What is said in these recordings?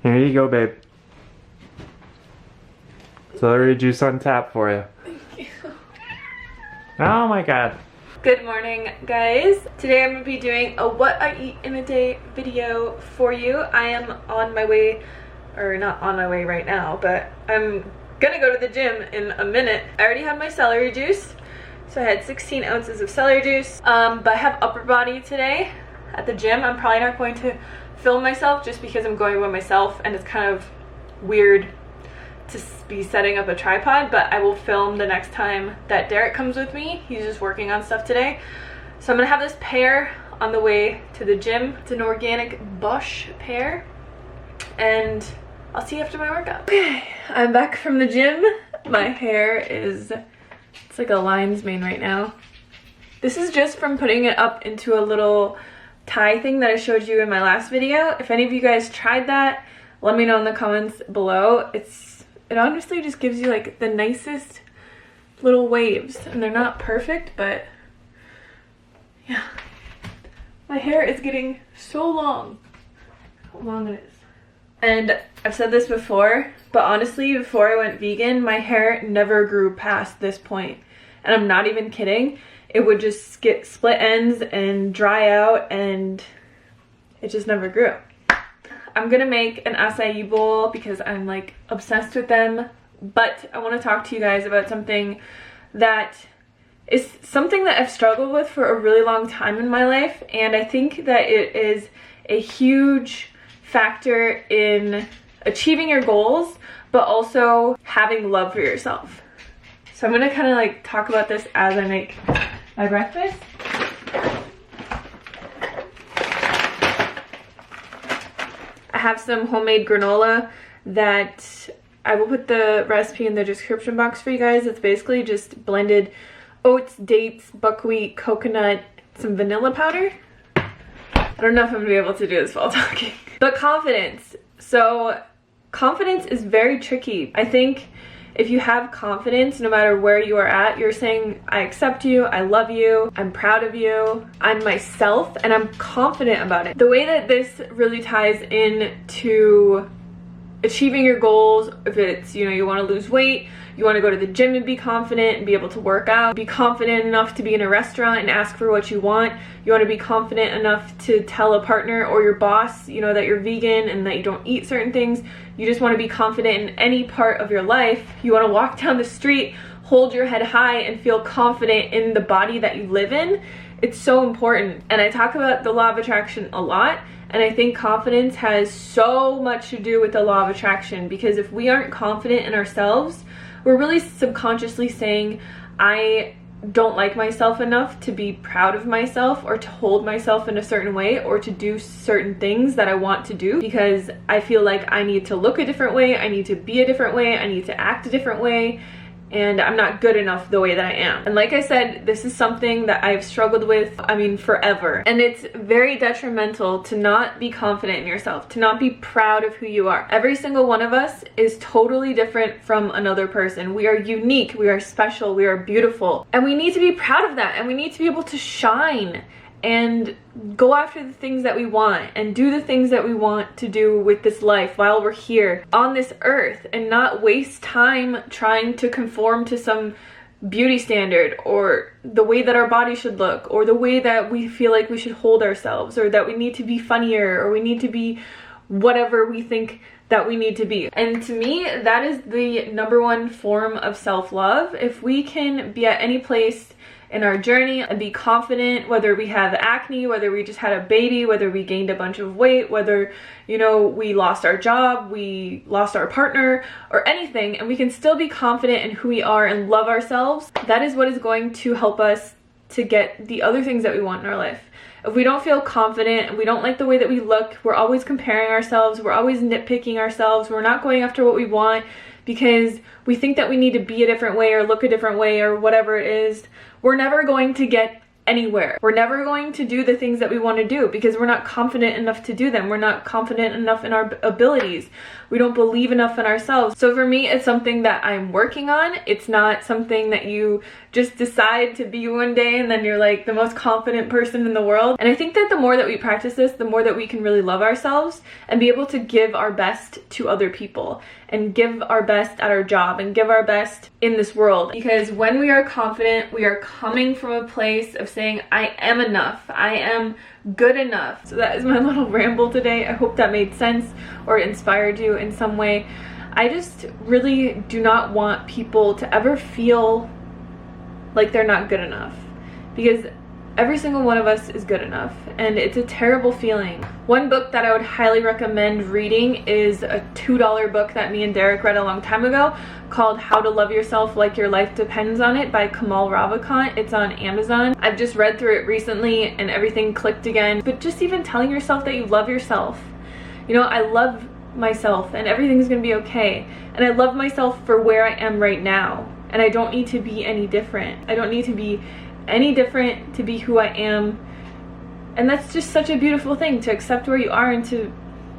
Here you go, babe. Celery juice on tap for you. Thank you. Oh my god. Good morning, guys. Today I'm going to be doing a what I eat in a day video for you. I am on my way, or not on my way right now, but I'm gonna go to the gym in a minute. I already had my celery juice, so I had 16 ounces of celery juice, but I have upper body today at the gym. I'm probably not going to film myself just because I'm going by myself and it's kind of weird to be setting up a tripod, but I will film the next time that Derek comes with me. He's just working on stuff today. So I'm gonna have this pear on the way to the gym. It's an organic bush pear, and I'll see you after my workout. Okay, I'm back from the gym. My hair is, it's like a lion's mane right now. This is just from putting it up into a little tie thing that I showed you in my last video. If any of you guys tried that, let me know in the comments below. It honestly just gives you like the nicest little waves, and they're not perfect, but yeah. My hair is getting so long. How long it is. And I've said this before, but honestly, before I went vegan, my hair never grew past this point. And I'm not even kidding. It would just get split ends and dry out, and it just never grew. I'm gonna make an acai bowl because I'm like obsessed with them, but I want to talk to you guys about something that is something that I've struggled with for a really long time in my life, and I think that it is a huge factor in achieving your goals, but also having love for yourself. So I'm gonna kind of like talk about this as I make my breakfast. I have some homemade granola that I will put the recipe in the description box for you guys. It's basically just blended oats, dates, buckwheat, coconut, some vanilla powder. I don't know if I'm gonna be able to do this while talking. But confidence. So confidence is very tricky. I think if you have confidence, no matter where you are at, you're saying, I accept you, I love you, I'm proud of you, I'm myself, and I'm confident about it. The way that this really ties into achieving your goals, if it's, you know, you want to lose weight, you want to go to the gym and be confident and be able to work out, be confident enough to be in a restaurant and ask for what you want, you want to be confident enough to tell a partner or your boss, you know, that you're vegan and that you don't eat certain things, you just want to be confident in any part of your life, you want to walk down the street, hold your head high and feel confident in the body that you live in. It's so important. And I talk about the law of attraction a lot, and I think confidence has so much to do with the law of attraction, because if we aren't confident in ourselves, we're really subconsciously saying, I don't like myself enough to be proud of myself or to hold myself in a certain way or to do certain things that I want to do, because I feel like I need to look a different way, I need to be a different way, I need to act a different way, and I'm not good enough the way that I am. And like I said, this is something that I've struggled with, I mean, forever. And it's very detrimental to not be confident in yourself, to not be proud of who you are. Every single one of us is totally different from another person. We are unique, we are special, we are beautiful. And we need to be proud of that, and we need to be able to shine and go after the things that we want and do the things that we want to do with this life while we're here on this earth, and not waste time trying to conform to some beauty standard or the way that our body should look or the way that we feel like we should hold ourselves, or that we need to be funnier or we need to be whatever we think that we need to be. And to me, that is the #1 form of self-love. If we can be at any place in our journey and be confident, whether we have acne, whether we just had a baby, whether we gained a bunch of weight, whether, you know, we lost our job, we lost our partner, or anything, and we can still be confident in who we are and love ourselves, that is what is going to help us to get the other things that we want in our life. If we don't feel confident and we don't like the way that we look, we're always comparing ourselves, we're always nitpicking ourselves, we're not going after what we want because we think that we need to be a different way or look a different way or whatever it is, we're never going to get anywhere. We're never going to do the things that we want to do because we're not confident enough to do them. We're not confident enough in our abilities. We don't believe enough in ourselves. So for me, it's something that I'm working on. It's not something that you just decide to be one day and then you're like the most confident person in the world. And I think that the more that we practice this, the more that we can really love ourselves and be able to give our best to other people and give our best at our job and give our best in this world. Because when we are confident, we are coming from a place of saying, I am enough, I am good enough. So that is my little ramble today. I hope that made sense or inspired you in some way. I just really do not want people to ever feel like they're not good enough, because every single one of us is good enough, and it's a terrible feeling. One book that I would highly recommend reading is a $2 book that me and Derek read a long time ago called How to Love Yourself Like Your Life Depends on It by Kamal Ravikant. It's on Amazon. I've just read through it recently and everything clicked again. But just even telling yourself that you love yourself. You know, I love myself and everything's gonna be okay. And I love myself for where I am right now. And I don't need to be any different. I don't need to be any different to be who I am. And that's just such a beautiful thing, to accept where you are and to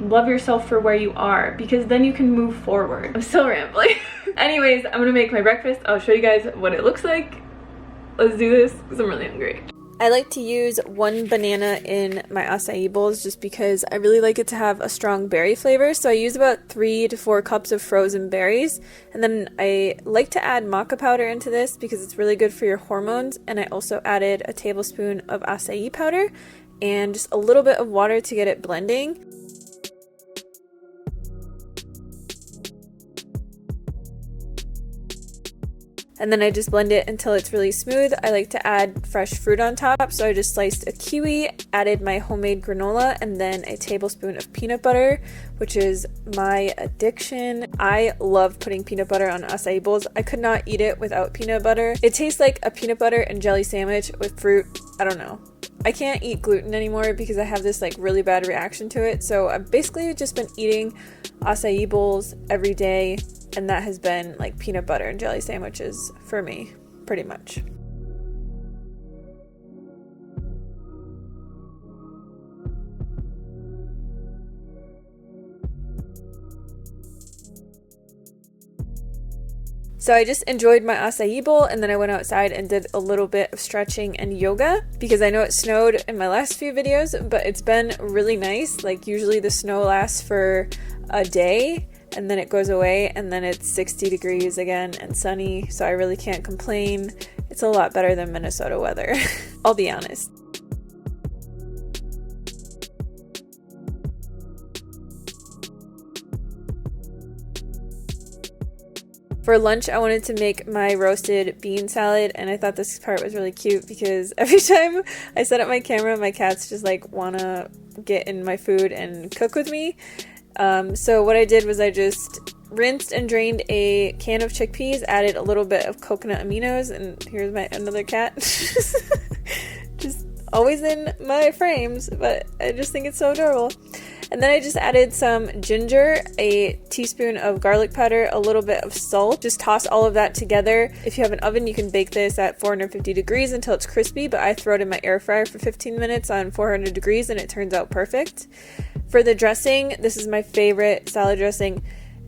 love yourself for where you are, because then you can move forward. I'm still rambling. Anyways, I'm gonna make my breakfast. I'll show you guys what it looks like. Let's do this because I'm really hungry. I like to use 1 banana in my acai bowls just because I really like it to have a strong berry flavor. So I use about 3 to 4 cups of frozen berries. And then I like to add maca powder into this because it's really good for your hormones. And I also added a tablespoon of acai powder and just a little bit of water to get it blending. And then I just blend it until it's really smooth. I like to add fresh fruit on top, so I just sliced a kiwi, added my homemade granola, and then a tablespoon of peanut butter, which is my addiction. I love putting peanut butter on acai bowls. I could not eat it without peanut butter. It tastes like a peanut butter and jelly sandwich with fruit. I don't know. I can't eat gluten anymore because I have this like really bad reaction to it. So I've basically just been eating acai bowls every day, and that has been like peanut butter and jelly sandwiches for me, pretty much. So I just enjoyed my acai bowl, and then I went outside and did a little bit of stretching and yoga because I know it snowed in my last few videos, but it's been really nice. Like usually the snow lasts for a day and then it goes away and then it's 60 degrees again and sunny, so I really can't complain. It's a lot better than Minnesota weather, I'll be honest. For lunch, I wanted to make my roasted bean salad, and I thought this part was really cute because every time I set up my camera, my cats just like wanna get in my food and cook with me. So what I did was I just rinsed and drained a can of chickpeas, added a little bit of coconut aminos, and here's my another cat. Just always in my frames, but I just think it's so adorable. And then I just added some ginger, a teaspoon of garlic powder, a little bit of salt. Just toss all of that together. If you have an oven, you can bake this at 450 degrees until it's crispy, but I throw it in my air fryer for 15 minutes on 400 degrees and it turns out perfect. For the dressing, this is my favorite salad dressing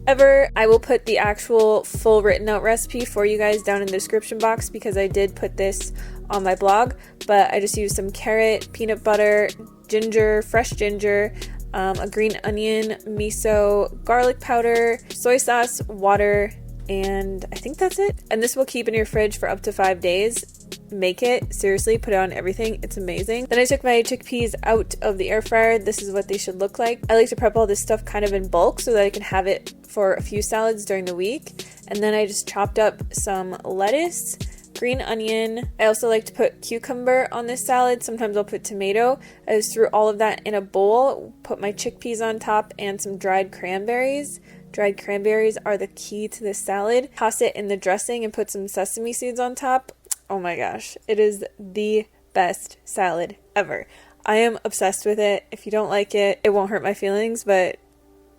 ever. I will put the actual full written out recipe for you guys down in the description box because I did put this on my blog, but I just used some carrot, peanut butter, ginger, fresh ginger, a green onion, miso, garlic powder, soy sauce, water, and I think that's it. And this will keep in your fridge for up to 5 days. Make it, seriously, put it on everything, it's amazing. Then I took my chickpeas out of the air fryer. This is what they should look like. I like to prep all this stuff kind of in bulk so that I can have it for a few salads during the week. And then I just chopped up some lettuce, green onion. I also like to put cucumber on this salad. Sometimes I'll put tomato. I just threw all of that in a bowl, put my chickpeas on top and some dried cranberries. Dried cranberries are the key to this salad. Toss it in the dressing and put some sesame seeds on top. Oh my gosh, it is the best salad ever. I am obsessed with it. If you don't like it, it won't hurt my feelings, but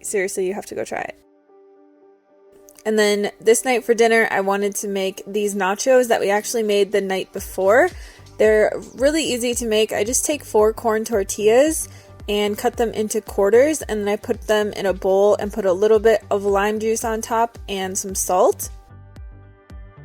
seriously, you have to go try it. And then this night for dinner, I wanted to make these nachos that we actually made the night before. They're really easy to make. I just take 4 corn tortillas and cut them into quarters, and then I put them in a bowl and put a little bit of lime juice on top and some salt.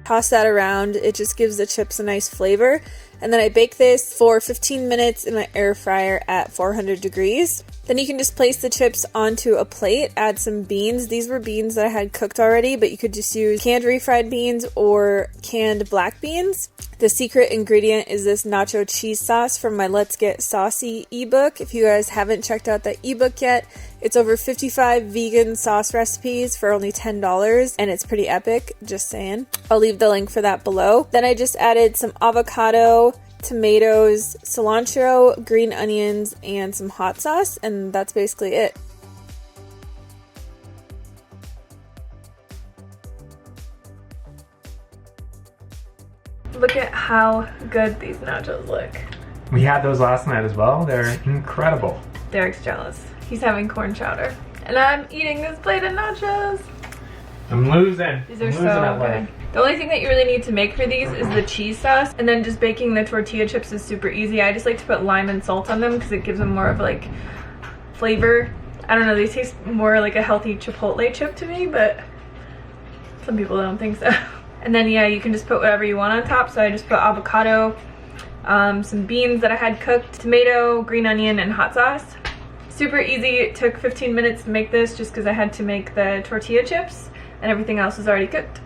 Toss that around. It just gives the chips a nice flavor. And then I bake this for 15 minutes in my air fryer at 400 degrees. Then you can just place the chips onto a plate, add some beans. These were beans that I had cooked already, but you could just use canned refried beans or canned black beans. The secret ingredient is this nacho cheese sauce from my Let's Get Saucy ebook. If you guys haven't checked out that ebook yet, it's over 55 vegan sauce recipes for only $10, and it's pretty epic, just saying. I'll leave the link for that below. Then I just added some avocado, tomatoes, cilantro, green onions, and some hot sauce, and that's basically it. Look at how good these nachos look. We had those last night as well. They're incredible. Derek's jealous. He's having corn chowder. And I'm eating this plate of nachos. I'm losing. These are so good. The only thing that you really need to make for these is the cheese sauce, and then just baking the tortilla chips is super easy. I just like to put lime and salt on them because it gives them more of like flavor. I don't know, they taste more like a healthy Chipotle chip to me, but some people don't think so. And then yeah, you can just put whatever you want on top. So I just put avocado, some beans that I had cooked, tomato, green onion, and hot sauce. Super easy. It took 15 minutes to make this just because I had to make the tortilla chips and everything else was already cooked.